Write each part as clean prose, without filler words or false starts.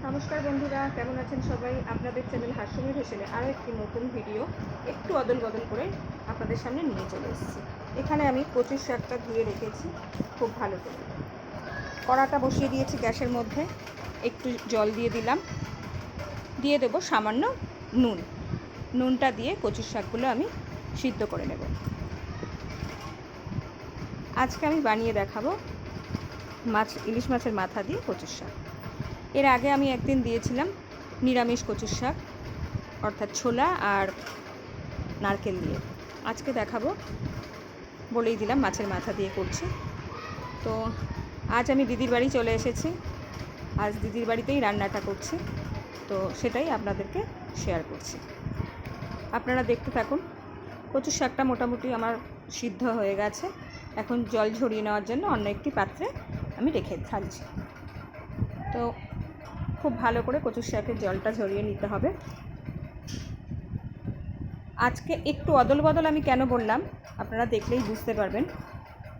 নমস্কার বন্ধুরা, কেমন আছেন সবাই? আপনাদের চ্যানেল হাস্যময় হেসেলে আরও একটি নতুন ভিডিও একটু অদল বদল করে আপনাদের সামনে নিয়ে চলে এসেছি। এখানে আমি কচুর শাকটা ধুয়ে রেখেছি খুব ভালো করে। কড়াটা বসিয়ে দিয়েছি গ্যাসের মধ্যে, একটু জল দিয়ে দিলাম, দিয়ে দেবো সামান্য নুন। নুনটা দিয়ে কচুর শাকগুলো আমি সিদ্ধ করে নেব। আজকে আমি বানিয়ে দেখাবো ইলিশ মাছের মাথা দিয়ে কচুর শাক। এর আগে আমি একদিন দিয়েছিলাম নিরামিষ কচুর শাক, অর্থাৎ ছোলা আর নারকেল দিয়ে। আজকে দেখাবো, বলেই দিলাম মাছের মাথা দিয়ে করছি। তো আজ আমি দিদির বাড়ি চলে এসেছি, আজ দিদির বাড়িতেই রান্নাটা করছি, তো সেটাই আপনাদেরকে শেয়ার করছি। আপনারা দেখতে থাকুন। কচুর শাকটা মোটামুটি আমার সিদ্ধ হয়ে গেছে। এখন জল ঝরিয়ে নেওয়ার জন্য অন্য একটি পাত্রে আমি রেখে থাকছি। তো খুব ভালো করে কচুর শাকের জলটা ঝরিয়ে নিতে হবে। আজকে একটু অদল বদল আমি কেন বললাম আপনারা দেখলেই বুঝতে পারবেন।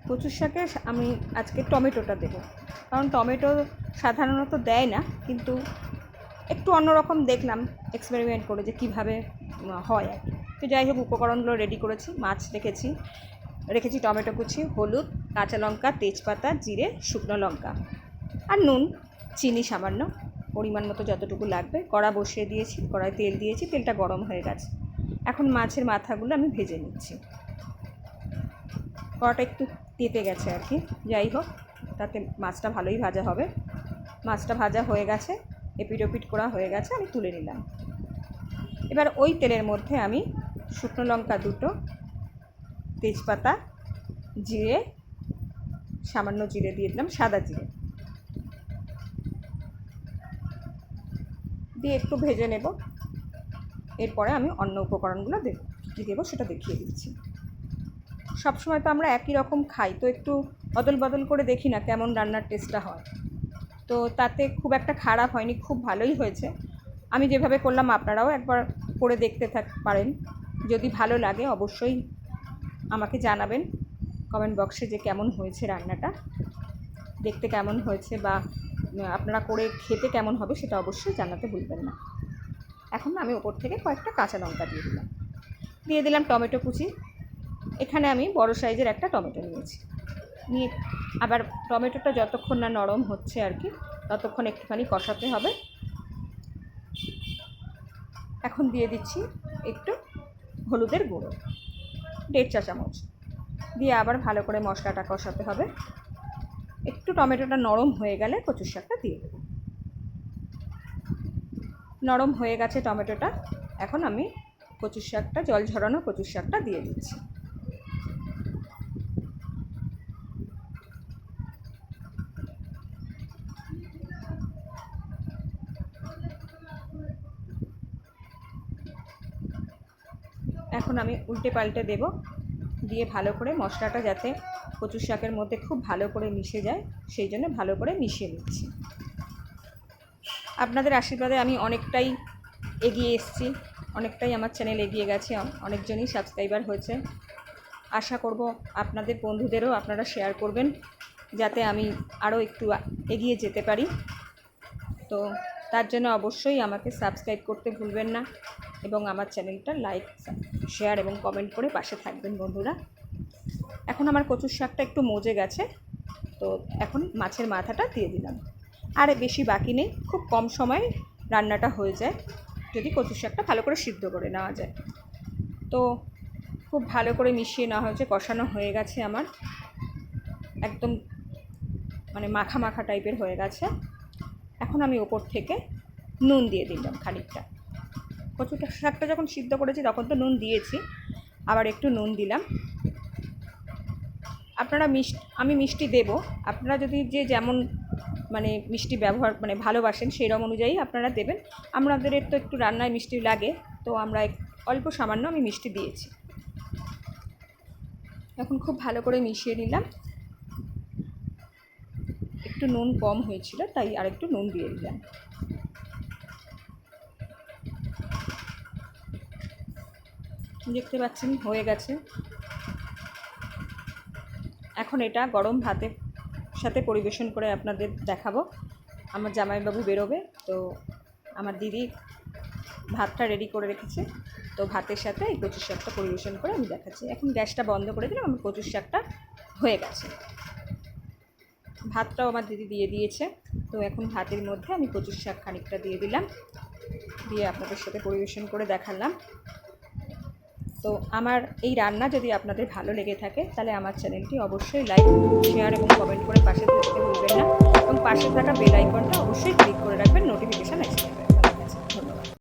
কচুর শাকে আমি আজকে টমেটোটা দেবো, কারণ টমেটো সাধারণত দেয় না, কিন্তু একটু অন্যরকম দেখলাম এক্সপেরিমেন্ট করে যে কীভাবে হয় আর কি। তো যাই হোক, উপকরণগুলো রেডি করেছি। মাছ রেখেছি টমেটো কুচি, হলুদ, কাঁচা লঙ্কা, তেজপাতা, জিরে, শুকনো লঙ্কা আর নুন, চিনি সামান্য, পরিমাণ মতো যতটুকু লাগবে। কড়া বসিয়ে দিয়েছি, কড়ায় তেল দিয়েছি, তেলটা গরম হয়ে গেছে। এখন মাছের মাথাগুলো আমি ভেজে নিচ্ছি। কড়াটা একটু তেতে গেছে আর কি, যাই হোক, তাতে মাছটা ভালোই ভাজা হবে। মাছটা ভাজা হয়ে গেছে, এপিট ওপিট করা হয়ে গেছে, আমি তুলে নিলাম। এবার ওই তেলের মধ্যে আমি শুকনো লঙ্কা দুটো, তেজপাতা, জিরে, সামান্য জিরে দিয়ে দিলাম, সাদা জিরে দিয়ে একটু ভেজে নেব। এরপরে আমি অন্য উপকরণগুলো কী দেবো সেটা দেখিয়ে দিচ্ছি। সবসময় তো আমরা একই রকম খাই, তো একটু অদল বদল করে দেখি না কেমন রান্নার টেস্টটা হয়। তো তাতে খুব একটা খারাপ হয়নি, খুব ভালোই হয়েছে। আমি যেভাবে করলাম আপনারাও একবার করে দেখতে পারেন। যদি ভালো লাগে অবশ্যই আমাকে জানাবেন কমেন্ট বক্সে যে কেমন হয়েছে রান্নাটা, দেখতে কেমন হয়েছে, বা আপনারা করে খেতে কেমন হবে সেটা অবশ্যই জানাতে ভুলবেন না। এখন আমি ওপর থেকে কয়েকটা কাঁচা লঙ্কা দিয়ে দিলাম টমেটো কুচি। এখানে আমি বড় সাইজের একটা টমেটো নিয়ে আবার টমেটোটা যতক্ষণ না নরম হচ্ছে আর কি, ততক্ষণ একটুখানি কষাতে হবে। এখন দিয়ে দিচ্ছি একটু হলুদের গুঁড়ো, 1.5 চা চামচ দিয়ে আবার ভালো করে মশলাটা কষাতে হবে। একটু টমেটোটা নরম হয়ে গেলে কচুর শাকটা দিয়ে দেবো। নরম হয়ে গেছে টমেটোটা, এখন আমি কচুর শাকটা, জল ঝরানো কচুর শাকটা দিয়ে দিচ্ছি। এখন আমি উল্টে পাল্টে দেব, দিয়ে ভালো করে মশলাটা যাতে কচুর শাকের মধ্যে খুব ভালো করে মিশে যায়, সেই জন্য ভালো করে মিশিয়ে নিচ্ছি। আপনাদের আশীর্বাদে আমি অনেকটাই এগিয়ে এসেছি, অনেকটাই আমার চ্যানেল এগিয়ে গেছে, অনেকজনই সাবস্ক্রাইবার হয়েছে। আশা করব আপনাদের বন্ধুদেরও আপনারা শেয়ার করবেন, যাতে আমি আরও একটু এগিয়ে যেতে পারি। তো তার জন্য অবশ্যই আমাকে সাবস্ক্রাইব করতে ভুলবেন না, এবং আমার চ্যানেলটা লাইক, শেয়ার এবং কমেন্ট করে পাশে থাকবেন বন্ধুরা। এখন আমার কচুর শাকটা একটু মজে গেছে, তো এখন মাছের মাথাটা দিয়ে দিলাম। আর বেশি বাকি নেই, খুব কম সময়ে রান্নাটা হয়ে যায় যদি কচুর শাকটা ভালো করে সিদ্ধ করে নেওয়া যায়। তো খুব ভালো করে মিশিয়ে নেওয়া হয়েছে, কষানো হয়ে গেছে আমার, একদম মানে মাখা মাখা টাইপের হয়ে গেছে। এখন আমি ওপর থেকে নুন দিয়ে দিলাম খানিকটা। কচুর শাকটা যখন সিদ্ধ করেছি তখন তো নুন দিয়েছি, আবার একটু নুন দিলাম। আপনারা আমি মিষ্টি দেব, আপনারা যদি যেমন মানে মিষ্টি ব্যবহার ভালোবাসেন সেই রকম অনুযায়ী আপনারা দেবেন। আমাদের তো একটু রান্নায় মিষ্টি লাগে, তো আমরা অল্প সামান্য আমি মিষ্টি দিয়েছি। এখন খুব ভালো করে মিশিয়ে নিলাম। একটু নুন কম হয়েছিল, তাই আর একটু নুন দিয়ে দিলাম। দেখতে পাচ্ছেন হয়ে গেছে। এখন এটা গরম ভাতের সাথে পরিবেশন করে আপনাদের দেখাবো। আমার জামাইবাবু বেরোবে, তো আমার দিদি ভাতটা রেডি করে রেখেছে, তো ভাতের সাথে এই কচুর শাকটা পরিবেশন করে আমি দেখাচ্ছি। এখন গ্যাসটা বন্ধ করে দিলাম, আমার কচুর শাকটা হয়ে গেছে। ভাতটাও আমার দিদি দিয়ে দিয়েছে। তো এখন ভাতের মধ্যে আমি কচুর শাক খানিকটা দিয়ে দিলাম, দিয়ে আপনাদের সাথে পরিবেশন করে দেখালাম। তো আমার এই রান্না যদি আপনাদের ভালো লেগে থাকে তাহলে আমার চ্যানেলটি অবশ্যই লাইক, শেয়ার এবং কমেন্ট করে পাশে থাকতে ভুলবেন না, এবং পাশে থাকা বেল আইকনটা অবশ্যই ক্লিক করে রাখবেন, নোটিফিকেশান এসে যাবে।